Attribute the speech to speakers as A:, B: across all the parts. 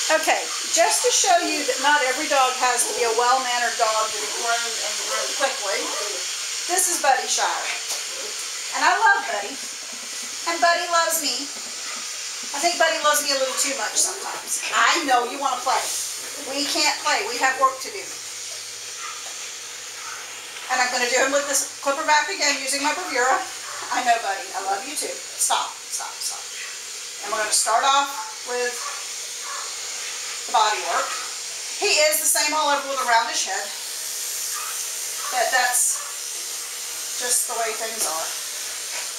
A: Okay, just to show you that not every dog has to be a well-mannered dog to be groomed and groomed quickly, this is Buddy Shire. And I love Buddy. And Buddy loves me. I think Buddy loves me a little too much sometimes. I know you want to play. We can't play. We have work to do. And I'm going to do him with this clipper back again using my Bravura. I know, Buddy. I love you too. Stop, stop, stop. And we're going to start off with the body work. He is the same all over with a roundish head. But that's just the way things are.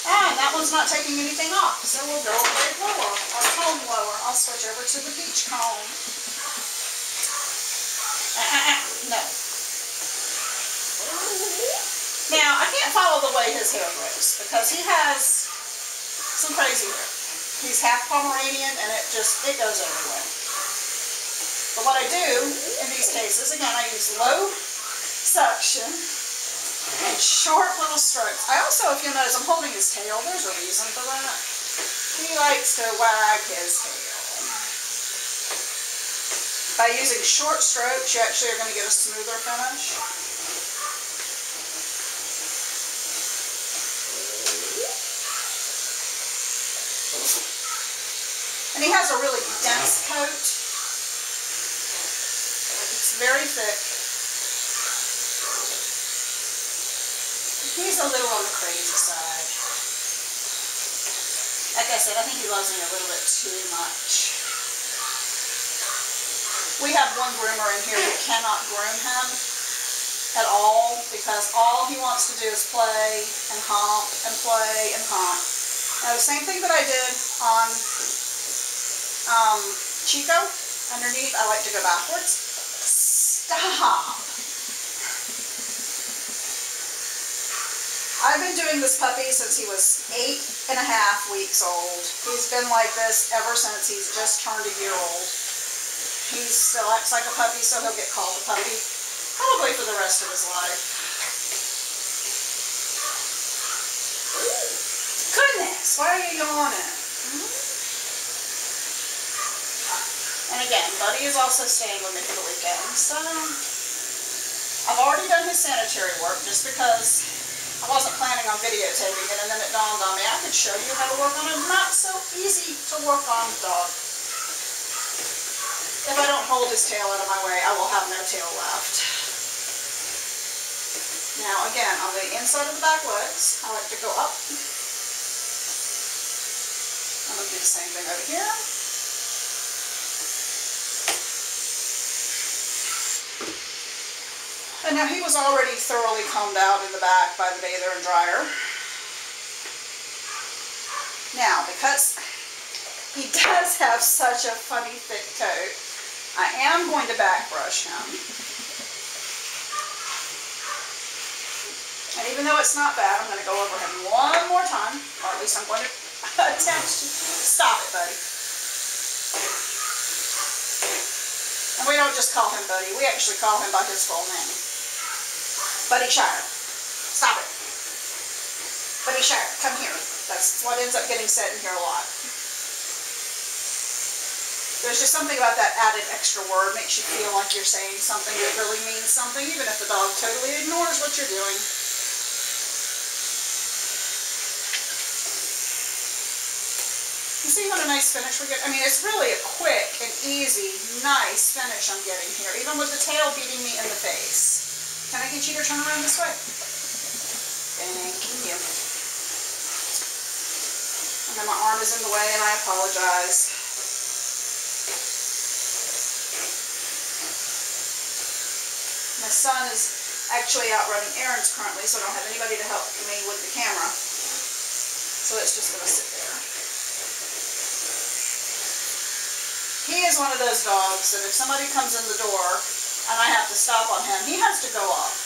A: And that one's not taking anything off, so we'll go a bit lower, or comb lower. I'll switch over to the beach comb. No. Now, I can't follow the way his hair grows, because he has some crazy hair. He's half Pomeranian, and it goes everywhere. But what I do in these cases, again, I use low suction and short little strokes. I also, if you'll notice, I'm holding his tail. There's a reason for that. He likes to wag his tail. By using short strokes, you actually are going to get a smoother finish. And he has a really dense coat. It's very thick. He's a little on the crazy side. Like I said, I think he loves me a little bit too much. We have one groomer in here who cannot groom him at all because all he wants to do is play and hump and play and hump. Now the same thing that I did on Chico, underneath, I like to go backwards. Stop! I've been doing this puppy since he was 8.5 weeks old. He's been like this ever since he's just turned a year old. He still acts like a puppy, so he'll get called a puppy probably for the rest of his life. Goodness, why are you yawning? And again, Buddy is also staying with me for the weekend, so I've already done his sanitary work just because I wasn't planning on videotaping it, and then it dawned on me I could show you how to work on a not so easy to work on dog. If I don't hold his tail out of my way, I will have no tail left. Now again, on the inside of the back legs, I like to go up. I'm going to do the same thing over here. And now he was already thoroughly combed out in the back by the bather and dryer. Now, because he does have such a funny thick coat, I am going to back brush him. And even though it's not bad, I'm going to go over him one more time, or at least I'm going to attempt to. Stop it, Buddy. And we don't just call him Buddy, we actually call him by his full name. Buddy Shire. Stop it. Buddy Shire, come here. That's what ends up getting said in here a lot. There's just something about that added extra word, makes you feel like you're saying something that really means something, even if the dog totally ignores what you're doing. You see what a nice finish we get? I mean, it's really a quick and easy, nice finish I'm getting here, even with the tail beating me in the face. Can I get you to turn around this way? Thank you. And then my arm is in the way and I apologize. My son is actually out running errands currently, so I don't have anybody to help me with the camera. So it's just going to sit there. He is one of those dogs that if somebody comes in the door and I have to stop on him, he has to go off.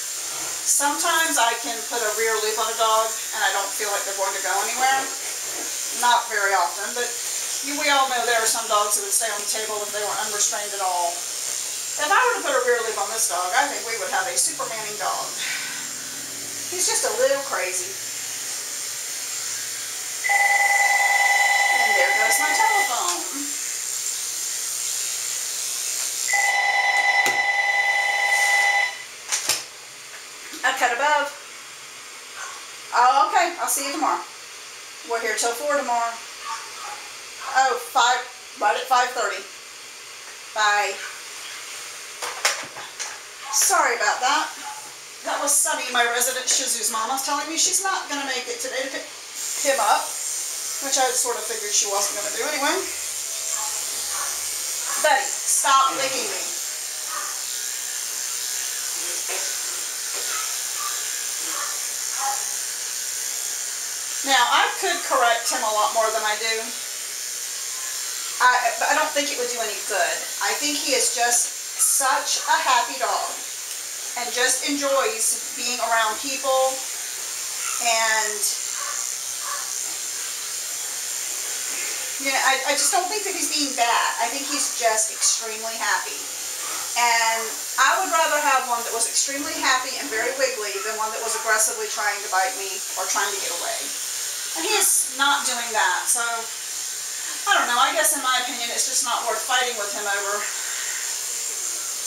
A: Sometimes I can put a rear loop on a dog and I don't feel like they're going to go anywhere. Not very often, but we all know there are some dogs that would stay on the table if they were unrestrained at all. If I were to put a rear loop on this dog, I think we would have a Supermaning dog. He's just a little crazy. And there goes my telephone. See you tomorrow. We're here till 4 tomorrow. Oh, 5, right at 5:30. Bye. Sorry about that. That was Sunny, my resident Shih Tzu's mama, telling me she's not going to make it today to pick him up, which I sort of figured she wasn't going to do anyway. Betty, stop licking me. Now, I could correct him a lot more than I do. But I don't think it would do any good. I think he is just such a happy dog and just enjoys being around people, and I just don't think that he's being bad. I think he's just extremely happy. And I would rather have one that was extremely happy and very wiggly than one that was aggressively trying to bite me or trying to get away. And he is not doing that, so I don't know. I guess in my opinion it's just not worth fighting with him over.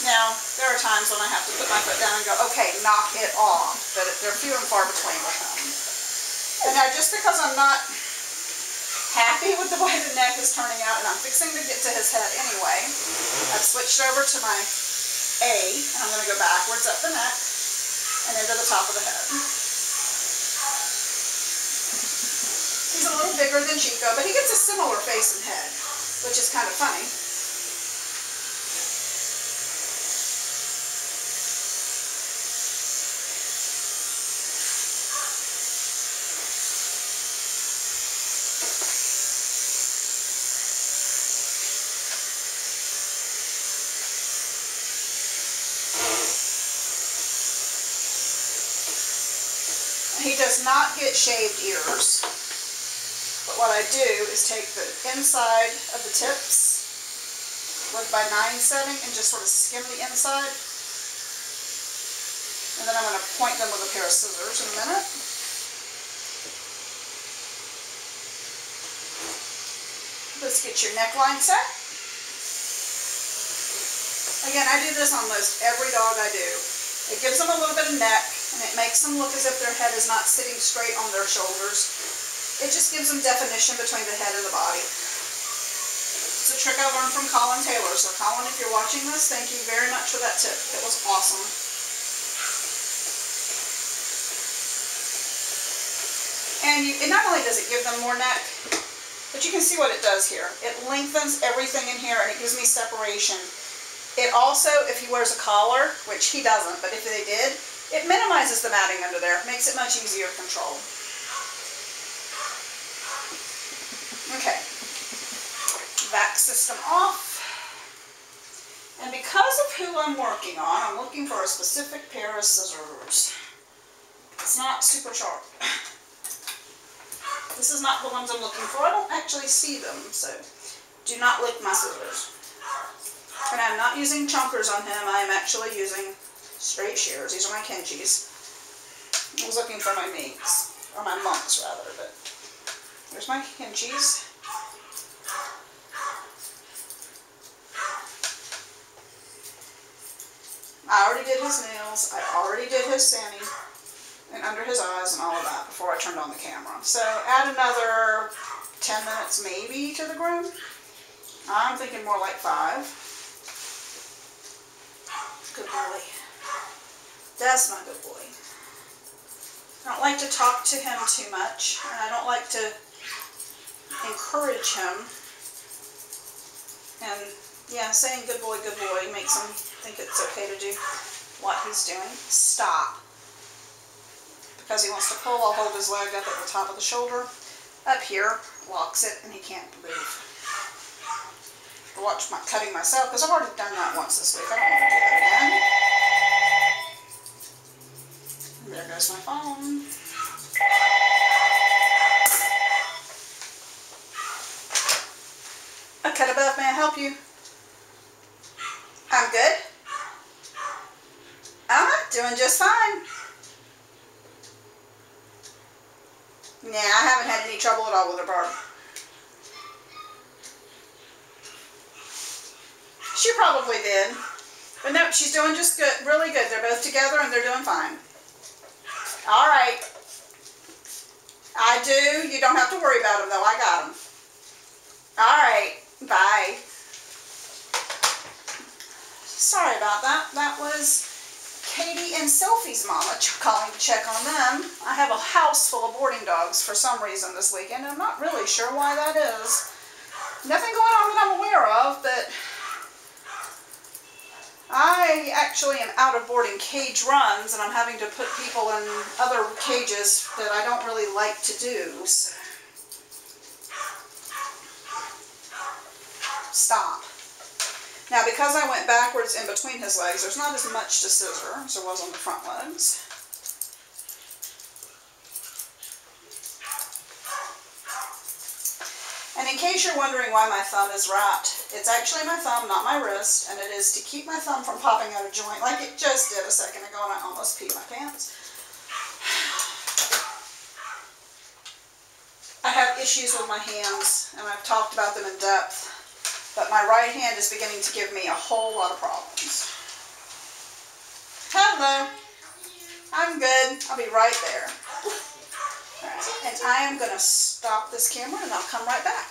A: Now, there are times when I have to put my foot down and go, okay, knock it off, but they're few and far between with him. And now, just because I'm not happy with the way the neck is turning out, and I'm fixing to get to his head anyway, I've switched over to my A, and I'm going to go backwards up the neck and into the top of the head. He's a little bigger than Chico, but he gets a similar face and head, which is kind of funny. He does not get shaved ears, but what I do is take the inside of the tips with my 9 setting and just sort of skim the inside, and then I'm going to point them with a pair of scissors in a minute. Let's get your neckline set. Again, I do this on most every dog I do. It gives them a little bit of neck, and it makes them look as if their head is not sitting straight on their shoulders. It just gives them definition between the head and the body. It's a trick I learned from Colin Taylor. So Colin, if you're watching this, thank you very much for that tip. It was awesome. And not only does it give them more neck, but you can see what it does here. It lengthens everything in here, and it gives me separation. It also, if he wears a collar, which he doesn't, but if they did, it minimizes the matting under there. Makes it much easier to control. Okay. Vac system off. And because of who I'm working on, I'm looking for a specific pair of scissors. It's not super sharp. This is not the ones I'm looking for. I don't actually see them, so do not lick my scissors. And I'm not using chunkers on him. I am actually using straight shears. These are my Kenchis. I was looking for my minks, or my monks rather, but there's my Kenchis. I already did his nails. I already did his sanding and under his eyes and all of that before I turned on the camera. So add another 10 minutes maybe to the groom. I'm thinking more like 5. Good boy. That's my good boy. I don't like to talk to him too much, and I don't like to encourage him. And yeah, saying good boy makes him think it's okay to do what he's doing. Stop. Because he wants to pull, I'll hold his leg up at the top of the shoulder. Up here, locks it, and he can't move. I'll watch my cutting myself, because I've already done that once this week. I don't want to do that again. And there goes my phone. A cut above, may I help you? I'm good. Doing just fine. Yeah, I haven't had any trouble at all with her, Barb. She probably did. But no, she's doing just good, really good. They're both together and they're doing fine. All right. I do. You don't have to worry about them, though. I got them. All right. Bye. Sorry about that. That was Katie and Sophie's mama calling to check on them. I have a house full of boarding dogs for some reason this weekend. I'm not really sure why that is. Nothing going on that I'm aware of, but I actually am out of boarding cage runs, and I'm having to put people in other cages that I don't really like to do. So. Stop. Now, because I went backwards in between his legs, there's not as much to scissor as there was on the front legs. And in case you're wondering why my thumb is wrapped, it's actually my thumb, not my wrist, and it is to keep my thumb from popping out of joint like it just did a second ago, and I almost peed my pants. I have issues with my hands, and I've talked about them in depth, but my right hand is beginning to give me a whole lot of problems. Hello. I'm good. I'll be right there. All right. And I am going to stop this camera, and I'll come right back.